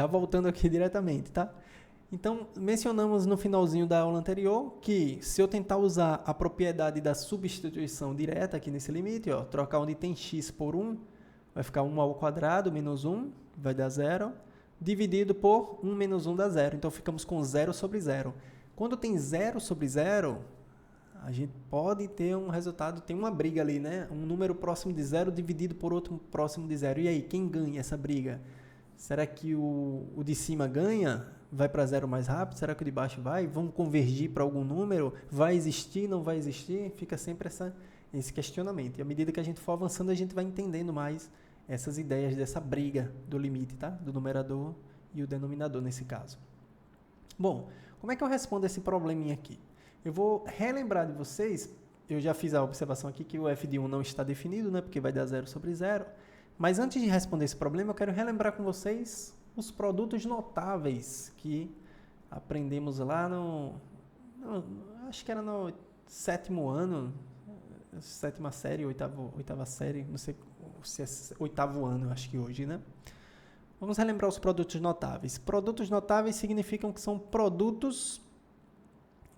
já voltando aqui diretamente, tá? Então, mencionamos no finalzinho da aula anterior que se eu tentar usar a propriedade da substituição direta aqui nesse limite, ó, trocar onde tem x por 1, vai ficar 1 ao quadrado menos 1, vai dar 0, dividido por 1 menos 1 dá 0. Então, ficamos com 0 sobre 0. Quando tem 0 sobre 0, a gente pode ter um resultado, tem uma briga ali, né? Um número próximo de 0 dividido por outro próximo de 0. E aí, quem ganha essa briga? Será que o de cima ganha? Vai para 0 mais rápido? Será que o de baixo vai? Vamos convergir para algum número? Vai existir? Não vai existir? Fica sempre esse questionamento. E à medida que a gente for avançando, a gente vai entendendo mais essas ideias dessa briga do limite, tá? Do numerador e o denominador nesse caso. Bom, como é que eu respondo esse probleminha aqui? Eu vou relembrar de vocês, eu já fiz a observação aqui que o f de 1 não está definido, né? Porque vai dar 0 sobre 0. Mas antes de responder esse problema, eu quero relembrar com vocês os produtos notáveis que aprendemos lá acho que era no 7º ano, 7ª série, 8ª série, não sei se é 8º ano, acho que hoje, né? Vamos relembrar os produtos notáveis. Produtos notáveis significam que são produtos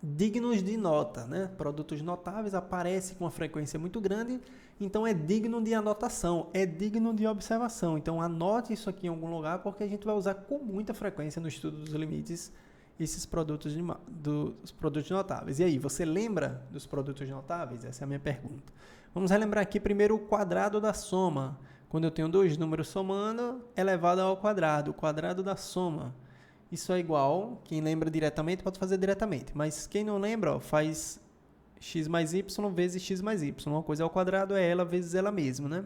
dignos de nota, né? Produtos notáveis aparecem com uma frequência muito grande, então é digno de anotação, é digno de observação. Então anote isso aqui em algum lugar, porque a gente vai usar com muita frequência no estudo dos limites esses produtos, dos produtos notáveis. E aí, você lembra dos produtos notáveis? Essa é a minha pergunta. Vamos relembrar aqui primeiro o quadrado da soma. Quando eu tenho dois números somando, elevado ao quadrado, o quadrado da soma. Isso é igual, quem lembra diretamente pode fazer diretamente, mas quem não lembra, ó, faz x mais y vezes x mais y. Uma coisa ao quadrado é ela vezes ela mesma, né?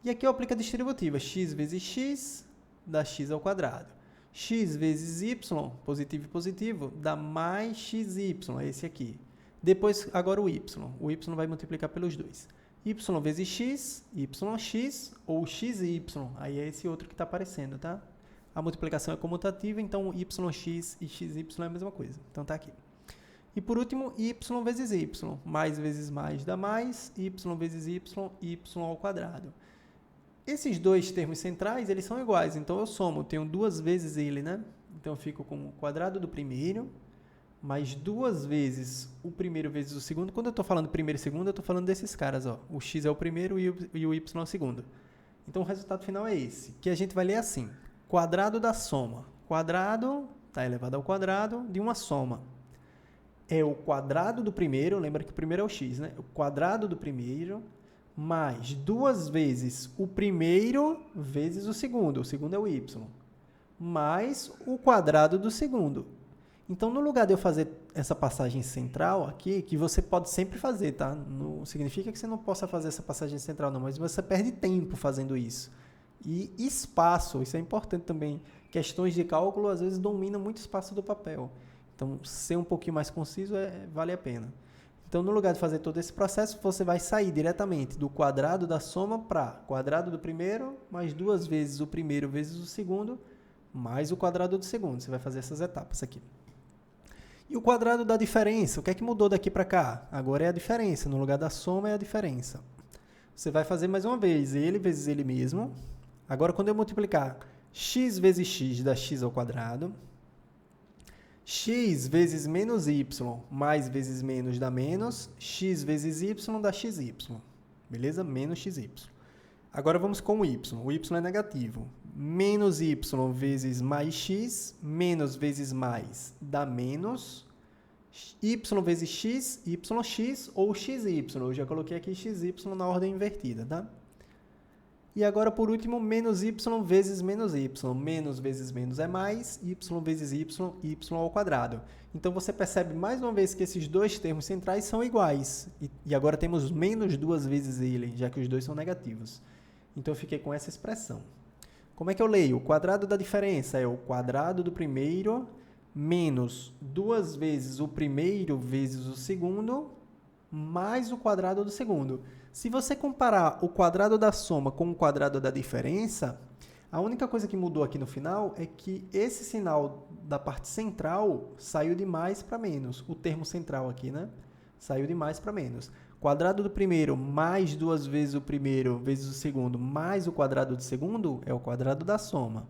E aqui eu aplico a distributiva, x vezes x dá x ao quadrado. X vezes y, positivo e positivo, dá mais xy, é esse aqui. Depois, agora o y vai multiplicar pelos dois. Y vezes x, yx ou xy, aí é esse outro que está aparecendo, tá? A multiplicação é comutativa, então yx e xy é a mesma coisa. Então está aqui. E por último, y vezes y. Mais vezes mais dá mais, y vezes y ao quadrado. Esses dois termos centrais, eles são iguais, então eu somo, tenho duas vezes ele, né? Então eu fico com o quadrado do primeiro, mais duas vezes o primeiro vezes o segundo. Quando eu estou falando primeiro e segundo, eu estou falando desses caras, ó. O x é o primeiro e o y é o segundo. Então o resultado final é esse, que a gente vai ler assim. Quadrado da soma. Quadrado está elevado ao quadrado de uma soma. É o quadrado do primeiro, lembra que o primeiro é o x, né? O quadrado do primeiro mais duas vezes o primeiro vezes o segundo é o y, mais o quadrado do segundo. Então, no lugar de eu fazer essa passagem central aqui, que você pode sempre fazer, tá? Não significa que você não possa fazer essa passagem central, não, mas você perde tempo fazendo isso. E espaço, isso é importante também. Questões de cálculo, às vezes, dominam muito espaço do papel. Então, ser um pouquinho mais conciso vale a pena. Então, no lugar de fazer todo esse processo, você vai sair diretamente do quadrado da soma para quadrado do primeiro, mais duas vezes o primeiro vezes o segundo, mais o quadrado do segundo. Você vai fazer essas etapas aqui. E o quadrado da diferença, o que é que mudou daqui para cá? Agora é a diferença, no lugar da soma é a diferença. Você vai fazer mais uma vez, ele vezes ele mesmo. Agora, quando eu multiplicar x vezes x dá x ao quadrado, x vezes menos y mais vezes menos dá menos, x vezes y dá xy, beleza? Menos xy. Agora vamos com o y é negativo. Menos y vezes mais x, menos vezes mais dá menos, y vezes x, yx ou xy. Eu já coloquei aqui xy na ordem invertida, tá? E agora, por último, menos y vezes menos y. Menos vezes menos é mais, y vezes y ao quadrado. Então, você percebe mais uma vez que esses dois termos centrais são iguais. E agora temos menos duas vezes ele, já que os dois são negativos. Então, eu fiquei com essa expressão. Como é que eu leio? O quadrado da diferença é o quadrado do primeiro menos duas vezes o primeiro vezes o segundo mais o quadrado do segundo. Se você comparar o quadrado da soma com o quadrado da diferença, a única coisa que mudou aqui no final é que esse sinal da parte central saiu de mais para menos. O termo central aqui, né? Saiu de mais para menos. Quadrado do primeiro mais duas vezes o primeiro vezes o segundo mais o quadrado do segundo é o quadrado da soma.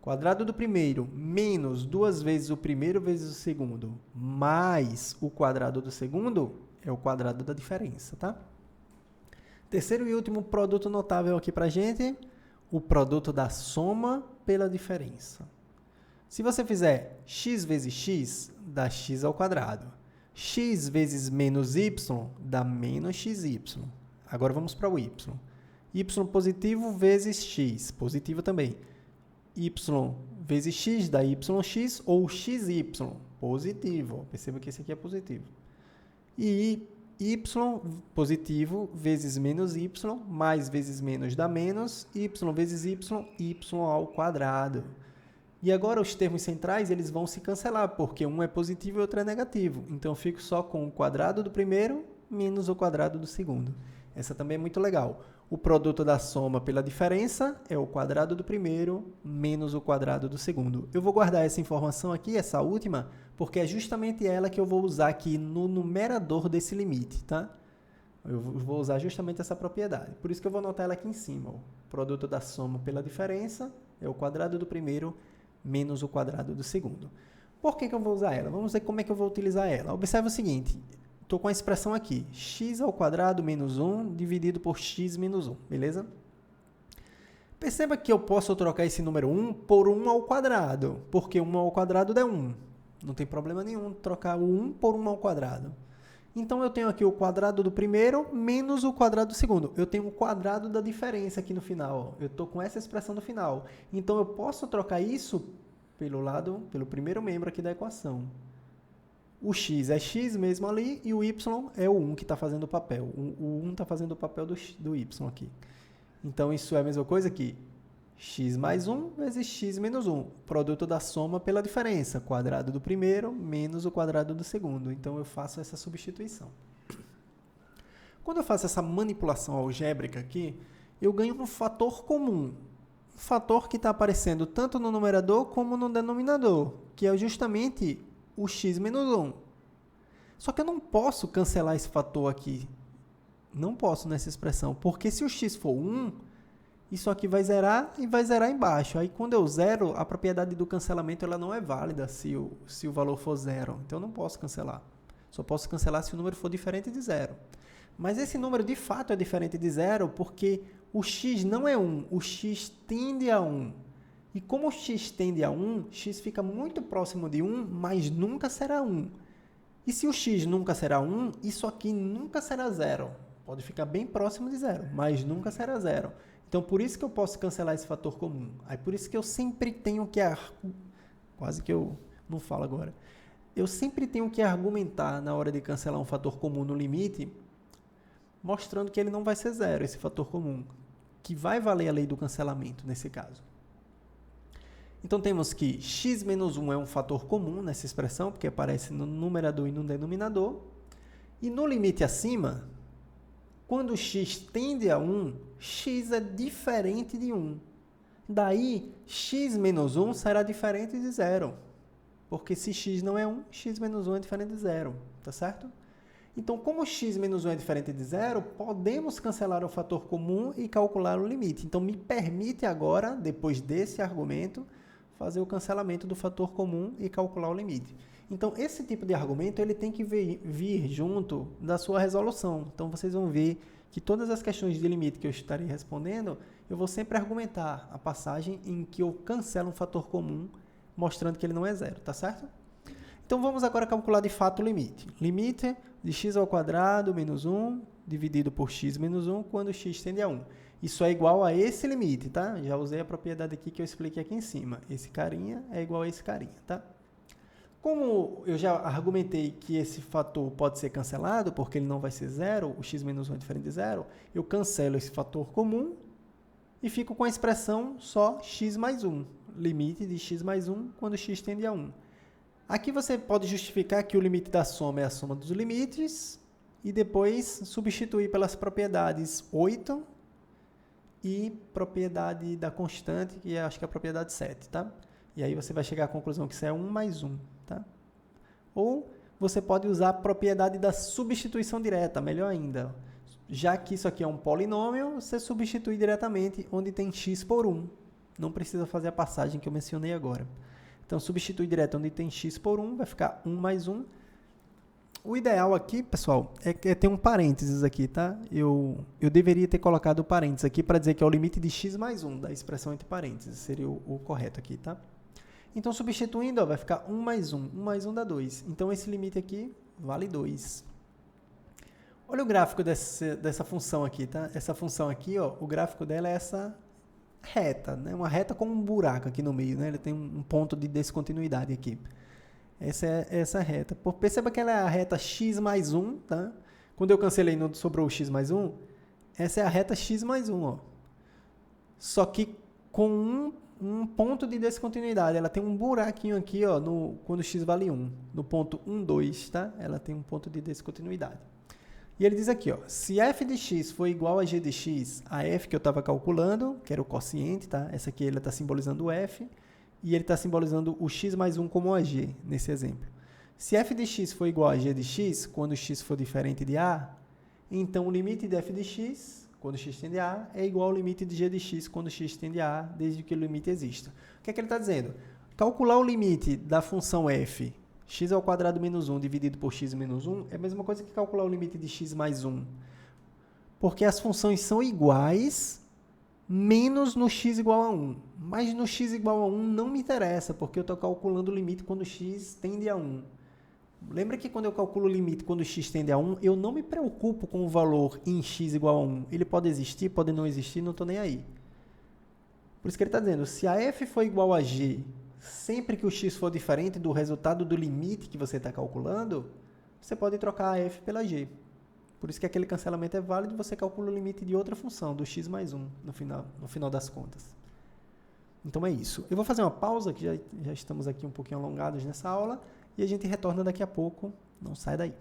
Quadrado do primeiro menos 2 vezes o primeiro vezes o segundo mais o quadrado do segundo é o quadrado da diferença, tá? Terceiro e último produto notável aqui pra gente, o produto da soma pela diferença. Se você fizer x vezes x, dá x ao quadrado. X vezes menos y dá menos xy. Agora vamos para o y. Y positivo vezes x, positivo também. Y vezes x dá yx ou xy, positivo. Perceba que esse aqui é positivo. E y positivo vezes menos y, mais vezes menos dá menos, y vezes y ao quadrado. E agora os termos centrais eles vão se cancelar, porque um é positivo e outro é negativo. Então eu fico só com o quadrado do primeiro menos o quadrado do segundo. Essa também é muito legal. O produto da soma pela diferença é o quadrado do primeiro menos o quadrado do segundo. Eu vou guardar essa informação aqui, essa última, porque é justamente ela que eu vou usar aqui no numerador desse limite, tá? Eu vou usar justamente essa propriedade. Por isso que eu vou anotar ela aqui em cima. O produto da soma pela diferença é o quadrado do primeiro menos o quadrado do segundo. Por que eu vou usar ela? Vamos ver como é que eu vou utilizar ela. Observe o seguinte. Estou com a expressão aqui, x ao quadrado menos 1 dividido por x menos 1, beleza? Perceba que eu posso trocar esse número 1 por 1 ao quadrado, porque 1 ao quadrado dá 1. Não tem problema nenhum trocar o 1 por 1 ao quadrado. Então, eu tenho aqui o quadrado do primeiro menos o quadrado do segundo. Eu tenho o quadrado da diferença aqui no final. Eu estou com essa expressão no final. Então, eu posso trocar isso pelo primeiro membro aqui da equação. O x é x mesmo ali e o y é o 1 que está fazendo o papel. O 1 está fazendo o papel do y aqui. Então, isso é a mesma coisa que x mais 1 vezes x menos 1. Produto da soma pela diferença. Quadrado do primeiro menos o quadrado do segundo. Então, eu faço essa substituição. Quando eu faço essa manipulação algébrica aqui, eu ganho um fator comum. Um fator que está aparecendo tanto no numerador como no denominador, que é justamente o x menos 1. Só que eu não posso cancelar esse fator aqui. Não posso nessa expressão, porque se o x for 1, isso aqui vai zerar e vai zerar embaixo. Aí, quando eu zero, a propriedade do cancelamento ela não é válida se o valor for 0. Então, eu não posso cancelar. Só posso cancelar se o número for diferente de 0. Mas esse número, de fato, é diferente de 0 porque o x não é 1. O x tende a 1. E como o x tende a 1, x fica muito próximo de 1, mas nunca será 1. E se o x nunca será 1, isso aqui nunca será 0. Pode ficar bem próximo de 0, mas nunca será 0. Então, por isso que eu posso cancelar esse fator comum. Aí, por isso que eu sempre tenho que... Quase que eu não falo agora. Eu sempre tenho que argumentar na hora de cancelar um fator comum no limite, mostrando que ele não vai ser 0, esse fator comum, que vai valer a lei do cancelamento nesse caso. Então, temos que x menos 1 é um fator comum nessa expressão, porque aparece no numerador e no denominador. E no limite acima, quando x tende a 1, x é diferente de 1. Daí, x menos 1 será diferente de 0. Porque se x não é 1, x menos 1 é diferente de 0. Tá certo? Então, como x menos 1 é diferente de 0, podemos cancelar o fator comum e calcular o limite. Então, me permite agora, depois desse argumento, fazer o cancelamento do fator comum e calcular o limite. Então, esse tipo de argumento ele tem que vir junto da sua resolução. Então, vocês vão ver que todas as questões de limite que eu estarei respondendo, eu vou sempre argumentar a passagem em que eu cancelo um fator comum, mostrando que ele não é 0, tá certo? Então, vamos agora calcular de fato o limite. Limite de x ao quadrado menos 1 dividido por x menos 1 quando x tende a 1. Isso é igual a esse limite, tá? Já usei a propriedade aqui que eu expliquei aqui em cima. Esse carinha é igual a esse carinha, tá? Como eu já argumentei que esse fator pode ser cancelado, porque ele não vai ser 0, o x menos 1 é diferente de 0, eu cancelo esse fator comum e fico com a expressão só x mais 1. Limite de x mais 1 quando x tende a 1. Aqui você pode justificar que o limite da soma é a soma dos limites e depois substituir pelas propriedades 8 e propriedade da constante, que acho que é a propriedade 7, tá? E aí você vai chegar à conclusão que isso é 1 mais 1, tá? Ou você pode usar a propriedade da substituição direta, melhor ainda. Já que isso aqui é um polinômio, você substitui diretamente onde tem x por 1. não precisa fazer a passagem que eu mencionei agora. Então, substitui direto onde tem x por 1, vai ficar 1 mais 1. O ideal aqui, pessoal, é ter um parênteses aqui, tá? Eu deveria ter colocado o parênteses aqui para dizer que é o limite de x mais 1, da expressão entre parênteses, seria o correto aqui, tá? Então, substituindo, ó, vai ficar 1 mais 1. 1 mais 1 dá 2. Então, esse limite aqui vale 2. Olha o gráfico dessa função aqui, tá? Essa função aqui, ó, o gráfico dela é essa reta, né? Uma reta com um buraco aqui no meio, né? Ele tem um ponto de descontinuidade aqui. Essa é essa reta. Perceba que ela é a reta x mais 1, tá? Quando eu cancelei, não sobrou o x mais 1. Essa é a reta x mais 1, ó. Só que com um ponto de descontinuidade. Ela tem um buraquinho aqui, ó, quando x vale 1. No ponto 1, 2, tá? Ela tem um ponto de descontinuidade. E ele diz aqui, ó, se f de x for igual a g de x, a f que eu estava calculando, que era o quociente, tá? Essa aqui ele está simbolizando o f, e ele está simbolizando o x mais 1 como a g, nesse exemplo. Se f de x for igual a g de x, quando x for diferente de a, então o limite de f de x, quando x tende a A, é igual ao limite de g de x quando x tende a A, desde que o limite exista. O que é que ele está dizendo? Calcular o limite da função f, x ao quadrado menos 1 dividido por x menos 1, é a mesma coisa que calcular o limite de x mais 1. Porque as funções são iguais, menos no x igual a 1. Mas no x igual a 1 não me interessa, porque eu estou calculando o limite quando x tende a 1. Lembra que quando eu calculo o limite quando x tende a 1, eu não me preocupo com o valor em x igual a 1. Ele pode existir, pode não existir, não estou nem aí. Por isso que ele está dizendo, se a f for igual a g, sempre que o x for diferente do resultado do limite que você está calculando, você pode trocar a f pela g. Por isso que aquele cancelamento é válido, você calcula o limite de outra função, do x mais 1, no final das contas. Então é isso. Eu vou fazer uma pausa, que já estamos aqui um pouquinho alongados nessa aula, e a gente retorna daqui a pouco. Não sai daí.